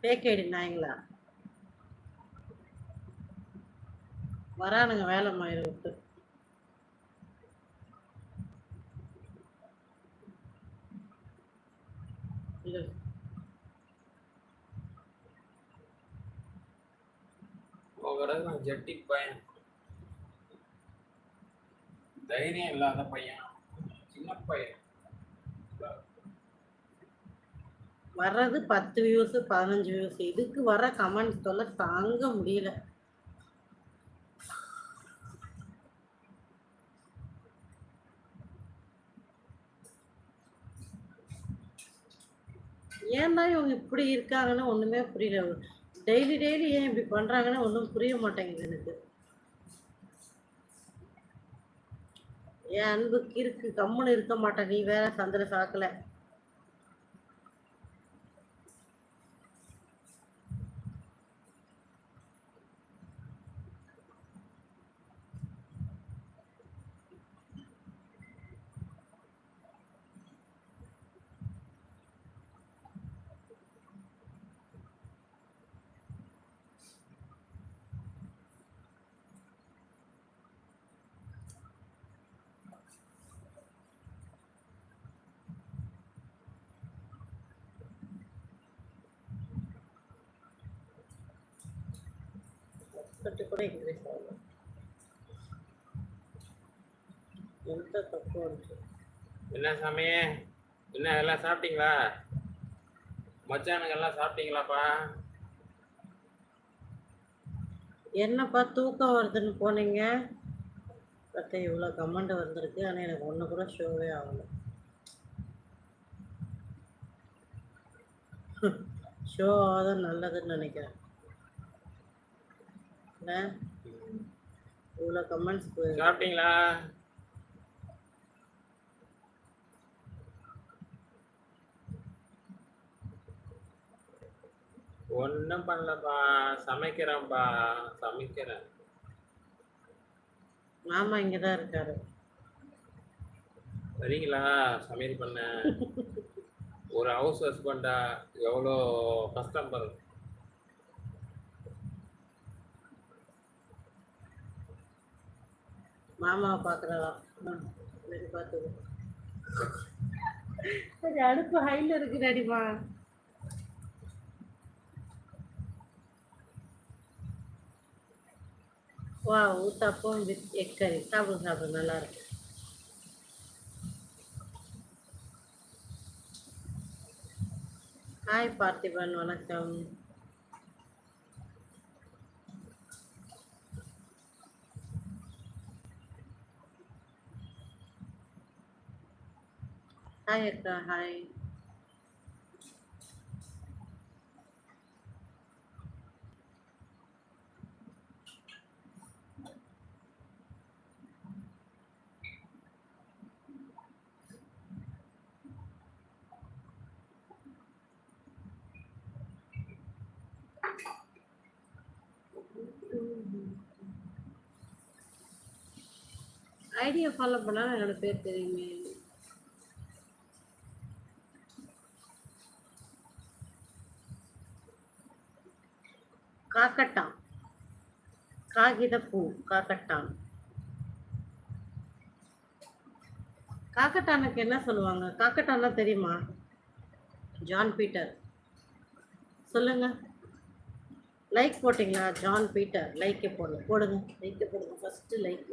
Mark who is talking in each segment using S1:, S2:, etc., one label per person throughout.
S1: Fake ID நாய்ங்களா வரானுங்க வேலை மயிரை விட்டு.
S2: ஜெட்டி பையன், தைரியம் இல்லாத பையன், சின்ன பையன்.
S1: வர்றது 10 வியூஸ் 15 வியூஸ், இதுக்கு வர கமெண்ட்ஸ் தொல்லை தாங்க முடியல. ஏன்னா இவங்க இப்படி இருக்காங்கன்னு ஒண்ணுமே புரியல. டெய்லி டெய்லி ஏன் இப்படி பண்றாங்கன்னு ஒன்றும் புரிய மாட்டேங்குது எனக்கு. என் அன்புக்கு இருக்கு, கம்முன்னு இருக்க மாட்டேன். நீ வேற சந்திர சாக்கல. கூட இன்க்ரீஸ் ஆகும். எந்த தப்பு வந்துச்சு?
S2: என்ன சாமி, என்ன எல்லாம் சாப்பிட்டீங்களா? மச்சானுங்க எல்லாம் சாப்பிட்டீங்களாப்பா?
S1: என்னப்பா தூக்கம் வருதுன்னு போனீங்க, பார்த்தா இவ்வளோ கமெண்ட் வந்திருக்கு. ஆனால் எனக்கு ஒன்று கூட ஷோவே ஆகலை. ஷோ ஆகாதான் நல்லதுன்னு நினைக்கிறேன். இவ்வளோ கமெண்ட்ஸ்
S2: சாப்பிட்டீங்களா? ஒன்றும் பண்ணலப்பா, சமைக்கிறேன்ப்பா, சமைக்கிறேன்.
S1: மாமா இங்கே தான் இருக்காரு.
S2: சரிங்களா? சமையல் பண்ண ஒரு ஹவுஸ் ஹஸ்பண்டா எவ்வளோ கஷ்டம் பாருங்க.
S1: மாமாவை பார்க்குறதா பார்த்துக்கோ. சரி, அடுப்பு ஹைல இருக்கு நடிமா. வா ஊத்தாப்பம் வித் எக் கறி சாப்பிடு சாப்பிடு, நல்லா இருக்கு. ஹாய் பார்த்திபன், வணக்கம். ஹாய் அக்கா, ஹாய். ஐடியா ஃபாலோ பண்ணா என்னோட பேர் தெரியுமே. காக்கட்டான், காகிதப்பூ, காக்கட்டான். காக்கட்டானுக்கு என்ன சொல்லுவாங்க? காக்கட்டான்னா தெரியுமா? ஜான் பீட்டர் சொல்லுங்க. லைக் போட்டிங்களா? ஜான் பீட்டர் லைக்கே போடுங்க, போடுங்க, லைக்கே போடுங்க. First like.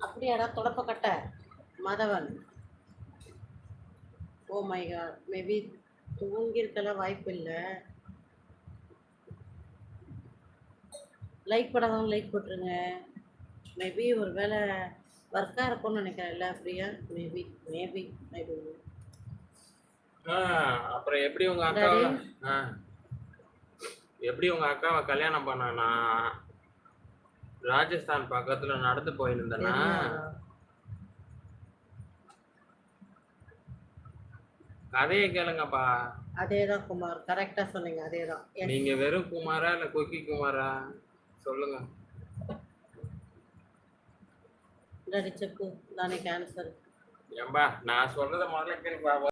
S1: அப்படியாடா தொடப்பக்கட்ட மதவன். ஓ மை காட், மேபி தூங்கியிருக்கலாம், வாய்ப்பு இல்லை. லைக் போடாதவங்க லைக் போட்டுருங்க. மேபி ஒரு வேளை ஒர்க்காக இருக்கும்னு நினைக்கிறேன்ல ஃப்ரீயா. Maybe maybe maybe.
S2: அப்புறம் எப்படி உங்க அக்காவை கல்யாணம் பண்ணா? ராஜஸ்தான் பக்கத்துல நடந்து போயிருந்தேன்னா கதையை கேளுங்கப்பா.
S1: அதேதான் குமார், கரெக்டா சொன்னீங்க. அதேதான்.
S2: நீங்க வெறும் குமாரா இல்ல கொக்கி குமாரா சொல்லுங்க.
S1: செப்பு தானே கேன்சர்.
S2: ஏம்பா நான் சொல்றத முதல்ல கேளுப்பா.